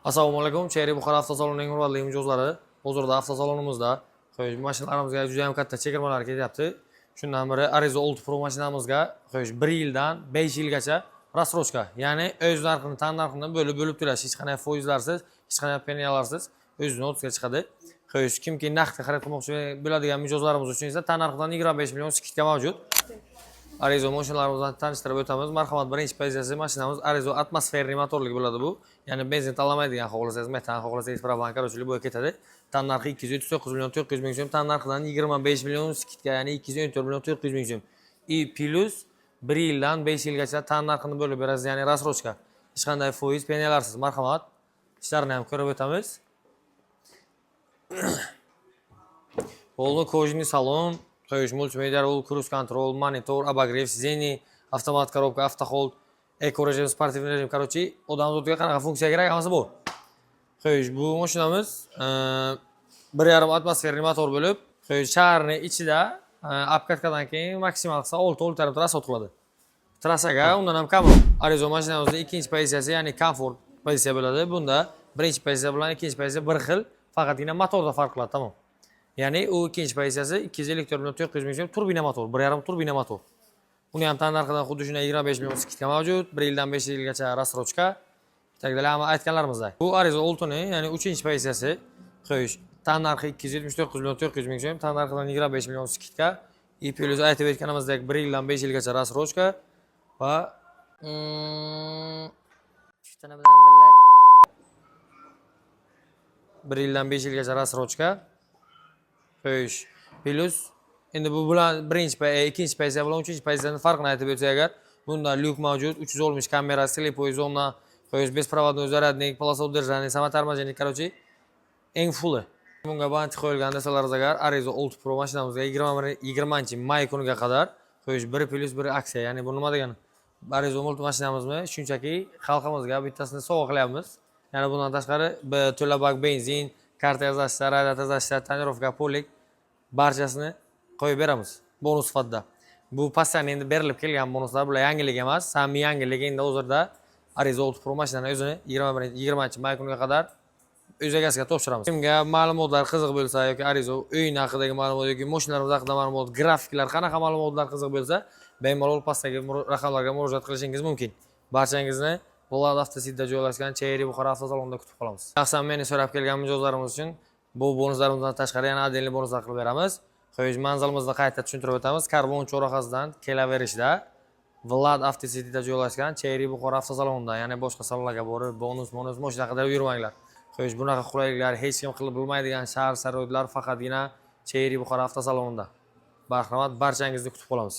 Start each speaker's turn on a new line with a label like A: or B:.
A: Assalomu alaykum. Cheri Buxoro avtosalonining hurmatli mijozlari. Hozirda avtosalonimizda qo'yish mashinalarimizga juda ham katta chegirmalar kelyapti. Shundan biri Arizo 6 Pro mashinamizga qo'yish 1 yildan 5 yilgacha rassrochka, ya'ni o'z narxini tan narxidan bo'lib to'lash, hech qanday foizlarsiz, hech qanday premiyalarsiz o'zining o'rniga chiqadi. Qo'yish kimki naqd xarid qilmoqchi bo'ladigan mijozlarimiz uchun esa tan narxidan 25 million skidka mavjud. Arizo mashinalarimizni tanishtirib o'tamiz. Marhamat, birinchi pozitsiyasi mashinamiz Arizo atmosferli motorli bo'ladi bu. Ya'ni benzin tanlamaydigan, xohlasangiz metan, xohlasangiz propan, короче, любой ketadi. Tan narxi 239 million 400 ming so'm, tan narxidan 25 million skidka, ya'ni 214 million 400 ming so'm. I plus 1 yildan 5 yilgacha tan narxini bo'lib berasiz, ya'ni rassrochka. Hech qanday foiz, peniyalarsiz. Marhamat, ishlarini ham ko'rib o'tamiz. Полный кожаный salon, qo'yish multimedia rul, cruise control, monitor, обогрев сидений, avtomat коробка, avtohold, eko rejim, sportivniy rejim, короче, odamning o'ziga qanaqa funksiya kerak hammasi bu. Qo'yish bu mashinamiz 1.5 atmosferli motor bo'lib, qo'yish shaharning ichida apkatkadan keyin maksimal qilsa 6-6.5 trassa o'tkaziladi. Trassaga undan ham kamroq. Arizo mashinamizning ikkinchi pozitsiyasi, ya'ni komfort pozitsiya bo'ladi. Bunda birinchi pozitsiya bilan ikkinchi pozitsiya bir xil, faqatgina motorda farq qiladi, tamom. Ya'ni u ikkinchi pozitsiyasi 254 million 400 ming so'm turbina motor, 1.5 turbina motor. Uni ham tan narxidan xuddi shunday 25 million skidka mavjud, 1 yildan 5 yilgacha rassrochka. Tagdalar ham aytganlarimizda. Bu Arizo 6 ya'ni 3-chi pozitsiyasi qo'yish. Tan narxi 279 million 400 ming so'm, tan narxidan 25 million skidka. I plus aytib aytganimizdek 1 yildan 5 yilgacha rassrochka va
B: Shutana bilan birga
A: 1 yildan 5 yilgacha rassrochka. Qo'yish. Plus endi bu bilan ikkinchi pozitsiya bilan 3-chi pozitsiyaning farqini aytib o'tsak agar, bunda lyuk mavjud, 360 kamera, слепой zona, qo'yish bespроводной zaryadnik, полоса удержания, samotarmojnik, короче, eng fulli. Bunga banti qo'yilgan desalar agar Arizo 6 Pro mashinamizga 20-may kuniga qadar qo'yish 1+1 aksiya. Ya'ni bu nima degani? Arizo multi mashinamizmi? Shunchaki xalqimizga bittasini sovg'a qilyapmiz. Ya'ni bundan tashqari to'la bak benzin, karta yazash, radiator yazash, tonirovka, polik barchasini qo'yib beramiz bonus sifatida. Bu pasdan endi berilib kelgan bonuslar, bular yangilik emas. Samimiy yangilik endi hozirda Arizo 6 Pro mashinani o'zini 20-may kuniga qadar o'z egasiga topshiramiz. Kimga ma'lumotlar qiziq bo'lsa yoki Arizo o'yin haqidagi ma'lumot yoki mashinalarimiz haqida ma'lumot, grafiklar, qanaqa ma'lumotlar qiziq bo'lsa, bemalol pastdagi raqamlarga murojaat qilishingiz mumkin. Barchangizni Vlad Avtositda joylashgan Cheri Buxoro avtosalonida kutib qolamiz. Shaxsan meni so'rab kelgan mijozlarimiz uchun bu bonuslarimizdan tashqari yana adrenli bonuslar qilib beramiz. Qo'yish manzilimizni qayta tushuntirib o'tamiz. Karbon chorrahasidan kelaverishda Vlad Avtositda joylashgan Cheri Buxoro avtosalonida, ya'ni boshqa salonlarga borib bonus mashina qidirib yurmanglar. Qo'yish bunaqa qulayliklar hech kim qilib bilmaydigan shahar sharoitlar faqatgina Cheri Buxoro avtosalonida. Marhamat, barchangizni kutib qolamiz.